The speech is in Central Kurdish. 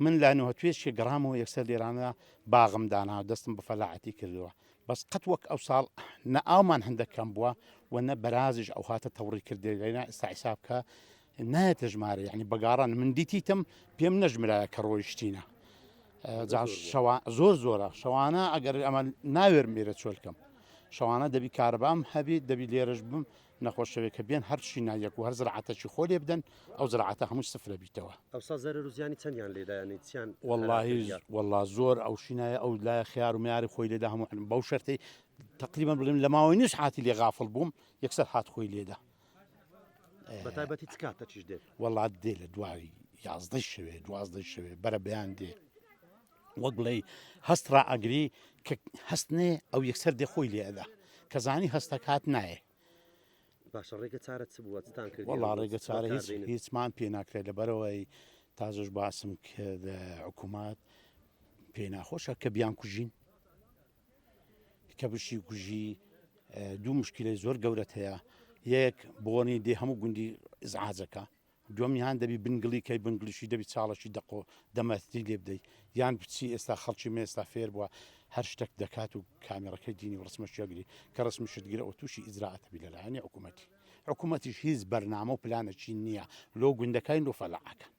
من لا توێشی گەڕامەوە یەکسەر لێرانە باغم دانا دەستم بە فەلاعەتی کردووە بەس قەت وەک ئەو ساڵ نە ئاومان هەندەکەم بووە و نە بەرازش ئەو هاتە تەوڕی کردێ لەنا ئێستا حیساب بکە نایەتە ژمارە یعنی بەگاڕان من دیتیتم پێم نەژمرایە کە ڕۆیشتینە زۆر زۆرە شەوانە ئەگەر ئەمە ناوێرم لێرە چۆلکەم شەوانە دەبی کارەبام هەبی دەبی لێرەش بم نەخۆشەوێکە بێن هەرچی نایەک و هەر زراعەتەکی خۆ لێ بدەن ئەو زراعەتە هەموو سفرە بیتەوە ئەوسا زەرەر و زیانی چەندیان لێدایانی چیان والله زۆر ئەو شینایە ئەو لای خیار و میاری خۆی لێدا هەموو بەو شەرتەی تقریبا بڵێم لە ماوەی نووس هاتی لێ غافڵ بووم یەکسەر هات خۆی لێدا بەتایبەتی چ کاتە چیش دێت والله دێ لە دوای 11 شەوێ 12 شەوێ بەرە بەیان دێ وەک بڵێ هەست ڕائەگری کە هەست نێ ئەو یەکسەر دێ خۆی لێدا کەزانی هەستە کات نایە باشە ڕێگە چارە چ بووە چتان کرد والله ڕێگە چارە هیچمان پێ ناکرێت لەبەرەوەی تازش باسم کرد حکوومەت پێ ناخۆشە کە بیان کوژین کە بشی کوژی دوو مشکلەی زۆر گەورەت هەیە یەک بۆنی دێ هەموو گوندی ئزعاجەکە دومیان دەبی بنگڵی کەی بنگلیشی دەبی چاڵەشی دەقۆ دەمەستی لێ بدەیت یان بچی ئێستا خەڵکی مێستا فێر بووە هەر شتێک دەکات و کامێرەکەی دینی و ڕسممەشیەگری کە ڕسمشتگیرە ئەو تووشی ئیزراعەتەبی لەلایەنی حکوومەتیش هیچ بەرنامە و پلانەچی نییە لۆ گوندەکەین و فەلاعەکە